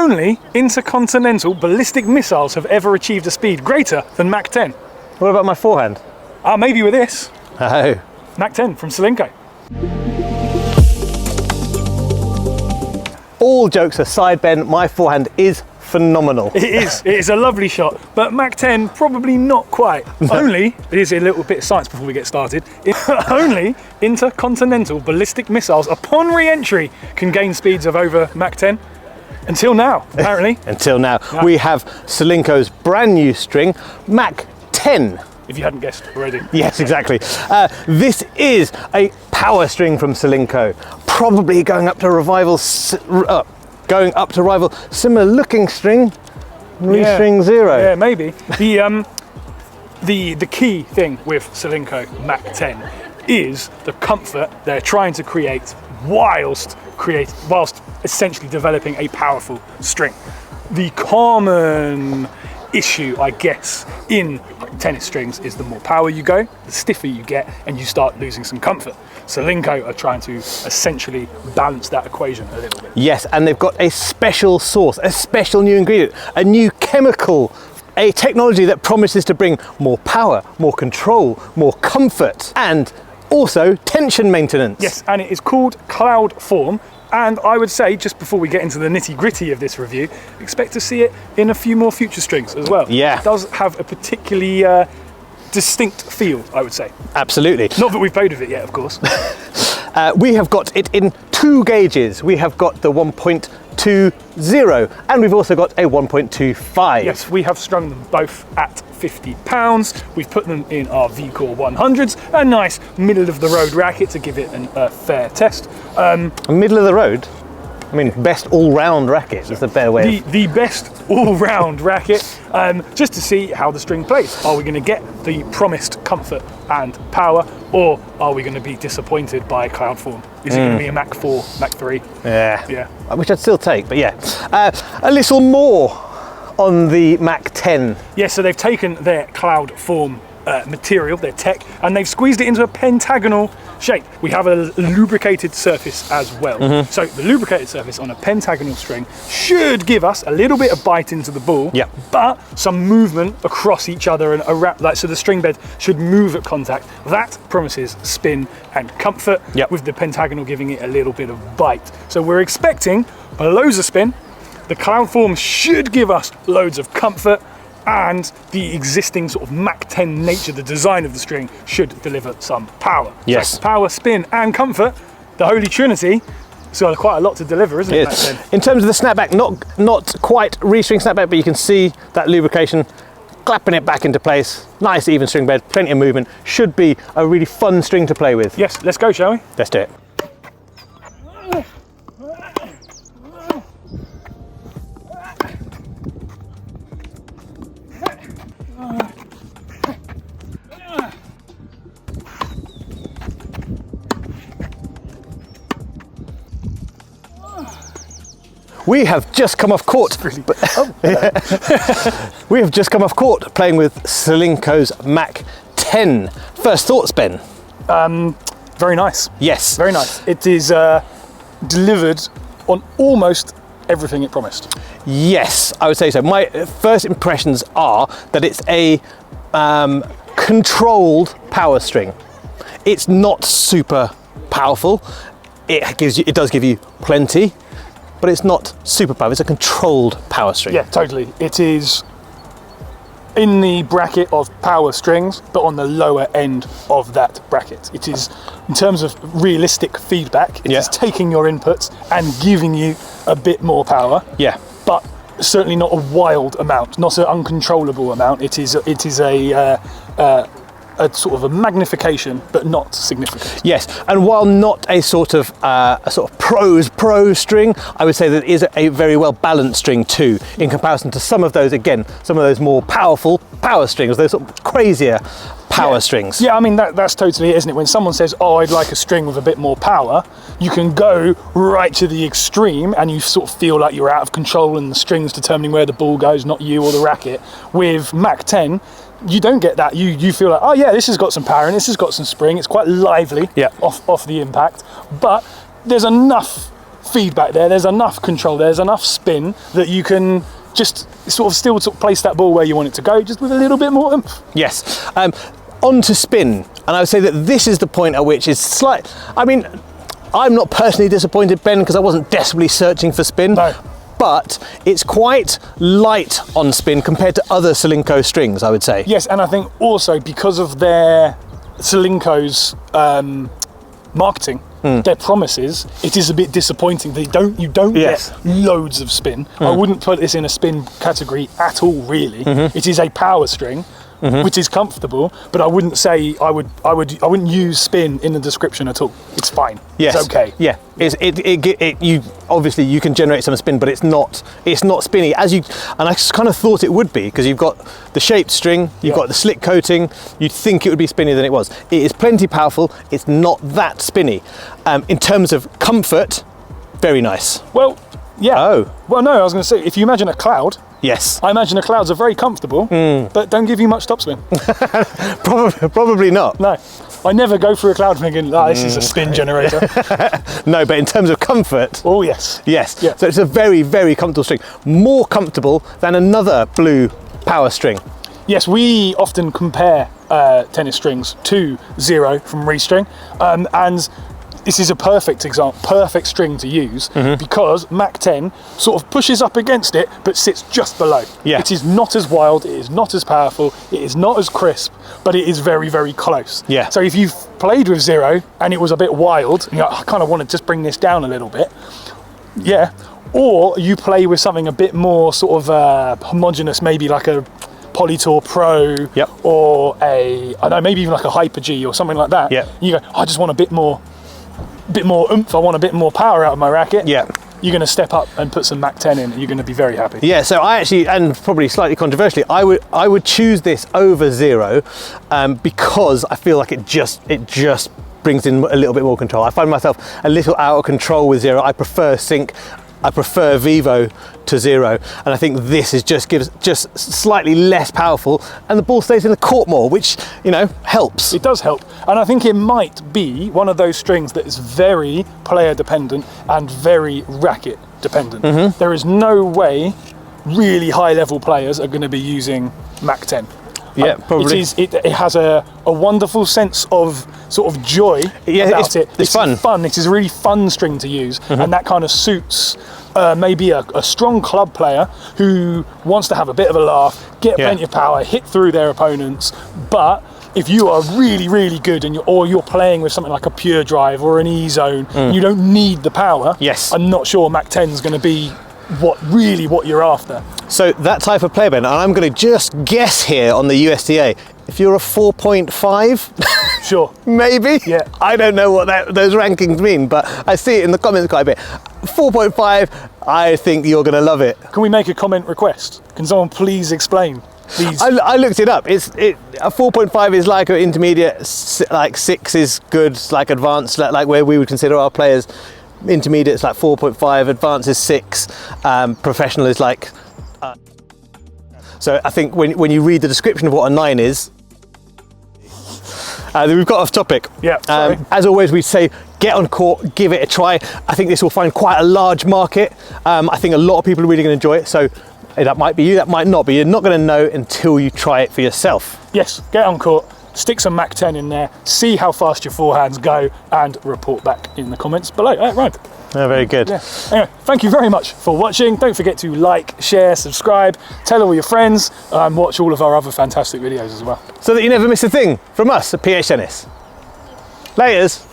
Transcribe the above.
only intercontinental ballistic missiles have ever achieved a speed greater than Mach 10. What about my forehand? Maybe with this. Oh. Mach 10 from Solinco. All jokes aside, Ben, my forehand is phenomenal. It is a lovely shot, but Mach 10 probably not quite. Only, here's a little bit of science before we get started, only intercontinental ballistic missiles upon re-entry can gain speeds of over Mach 10. Until now, apparently. Until now. Yeah. We have Solinco's brand new string, Mach 10. If you hadn't guessed already. Yes, exactly. This is a power string from Solinco, probably going up to rival similar looking string, Restring 0. Yeah, maybe. The key thing with Solinco Mach 10 is the comfort they're trying to create whilst essentially developing a powerful string. The common issue, I guess, in tennis strings is the more power you go, the stiffer you get, and you start losing some comfort. Solinco are trying to essentially balance that equation a little bit. Yes, and they've got a special sauce, a special new ingredient, a new chemical, a technology that promises to bring more power, more control, more comfort, and also tension maintenance. Yes, and it is called Cloud Form. And I would say, just before we get into the nitty-gritty of this review, expect to see it in a few more future strings as well. Yeah. It does have a particularly distinct feel, I would say. Absolutely. Not that we've played with it yet, of course. We have got it in 2 gauges. We have got the 1.20 and we've also got a 1.25. Yes, we have strung them both at £50. We've put them in our V-Core 100s, a nice middle-of-the-road racket to give it a fair test. Middle of the road? I mean, best all-round racket is the better way. The best all-round racket, just to see how the string plays. Are we going to get the promised comfort and power, or are we going to be disappointed by Cloud Form? Is it going to be a Mach 4, Mach 3? Yeah. Which I'd still take, but yeah. A little more on the Mach 10. Yeah, so they've taken their Cloud Form material, their tech, and they've squeezed it into a pentagonal shape. We have a lubricated surface as well. So the lubricated surface on a pentagonal string should give us a little bit of bite into the ball, but some movement across each other and around, so the string bed should move at contact. That promises spin and comfort, with the pentagonal giving it a little bit of bite. So we're expecting loads of spin. The Cloud Form should give us loads of comfort, and the existing sort of Mach 10 nature, the design of the string, should deliver some power. Yes. So power, spin, and comfort, the Holy Trinity. So quite a lot to deliver, isn't it? Mach 10? In terms of the snapback, not quite restring snapback, but you can see that lubrication clapping it back into place. Nice even string bed, plenty of movement. Should be a really fun string to play with. Yes, let's go, shall we? Let's do it. We have just come off court. We have just come off court playing with Solinco's Mach 10. First thoughts, Ben? Very nice. Yes. Very nice. It is delivered on almost everything it promised. Yes, I would say so. My first impressions are that it's a controlled power string. It's not super powerful. It does give you plenty, but it's not super powerful. It's a controlled power string. Yeah, totally. It is in the bracket of power strings, but on the lower end of that bracket. It is, in terms of realistic feedback, it is taking your inputs and giving you a bit more power. Yeah. But certainly not a wild amount, not an uncontrollable amount. It is a sort of a magnification, but not significant. Yes, and while not a sort of pro string, I would say that it is a very well balanced string too, in comparison to some of those more powerful power strings, those sort of crazier power strings. Yeah, I mean, that's totally it, isn't it? When someone says, oh, I'd like a string with a bit more power, you can go right to the extreme and you sort of feel like you're out of control and the string's determining where the ball goes, not you or the racket. With Mach 10, you don't get that. You feel like, oh yeah, this has got some power and this has got some spring. It's quite lively off the impact, but there's enough feedback there, there's enough control, there's enough spin that you can just sort of place that ball where you want it to go, just with a little bit more oomph. Yes. On to spin, and I would say that this is the point at which it's slight. I mean, I'm not personally disappointed, Ben, because I wasn't desperately searching for spin. No. But it's quite light on spin compared to other Solinco strings, I would say. Yes, and I think also because of their Solinco's marketing, their promises, it is a bit disappointing. You don't get loads of spin. I wouldn't put this in a spin category at all, really. It is a power string, which is comfortable, but I wouldn't say I wouldn't use spin in the description at all. It's fine. Yes. It's okay. Yeah. You obviously you can generate some spin, but it's not spinny and I kind of thought it would be, because you've got the shaped string, you've got the slick coating. You'd think it would be spinnier than it was. It is plenty powerful. It's not that spinny. In terms of comfort, very nice. Well, yeah. Oh. Well, no, I was going to say, if you imagine a cloud. Yes. I imagine the clouds are very comfortable, but don't give you much topspin. Probably not. No. I never go through a cloud thinking, this is a spin generator. No, but in terms of comfort. Oh, yes. Yes. Yeah. So it's a very, very comfortable string. More comfortable than another blue power string. Yes, we often compare tennis strings to Zero from Restring, and this is a perfect example, perfect string to use, because Mach 10 sort of pushes up against it but sits just below. Yeah. It is not as wild, it is not as powerful, it is not as crisp, but it is very, very close. Yeah. So if you've played with Zero and it was a bit wild, and you're like, I kind of want to just bring this down a little bit, yeah, or you play with something a bit more sort of homogeneous, maybe like a Polytour Pro, or I don't know, maybe even like a Hyper G or something like that. Yeah. You go, I just want a bit more oomph, I want a bit more power out of my racket. Yeah. You're going to step up and put some Mach 10 in, and you're going to be very happy. Yeah, so I actually, and probably slightly controversially, I would choose this over Zero, because I feel like it just brings in a little bit more control. I find myself a little out of control with Zero. I prefer Sync, I prefer Vivo to Zero, and I think this is just slightly less powerful, and the ball stays in the court more, which, you know, helps. It does help, and I think it might be one of those strings that is very player dependent and very racket dependent. There is no way really high level players are going to be using Mach 10. Yeah, probably. It has a wonderful sense of sort of joy about it. It's fun. It is a really fun string to use, and that kind of suits maybe a strong club player who wants to have a bit of a laugh, get plenty of power, hit through their opponents. But if you are really, really good, and you're playing with something like a pure drive or an E-zone, you don't need the power. Yes. I'm not sure Mach 10 is going to be what you're after. So that type of player, Ben, and I'm going to just guess here on the USDA, if you're a 4.5, sure, maybe. Yeah, I don't know what those rankings mean, but I see it in the comments quite a bit. 4.5, I think you're going to love it. Can we make a comment request? Can someone please explain these? I looked it up. A 4.5 is like an intermediate, like 6 is good, like advanced, like where we would consider our players. Intermediate is like 4.5, advanced is 6, professional is like. So I think when you read the description of what a 9 is, we've got off topic. Yeah. Sorry. As always, we say get on court, give it a try. I think this will find quite a large market. I think a lot of people are really going to enjoy it. So that might be you, that might not be. You're not going to know until you try it for yourself. Yes, get on court. Stick some Mach 10 in there, see how fast your forehands go, and report back in the comments below. Right. Oh, very good. Yeah. Anyway, thank you very much for watching. Don't forget to like, share, subscribe, tell all your friends, and watch all of our other fantastic videos as well. So that you never miss a thing from us at PH Tennis. Laters.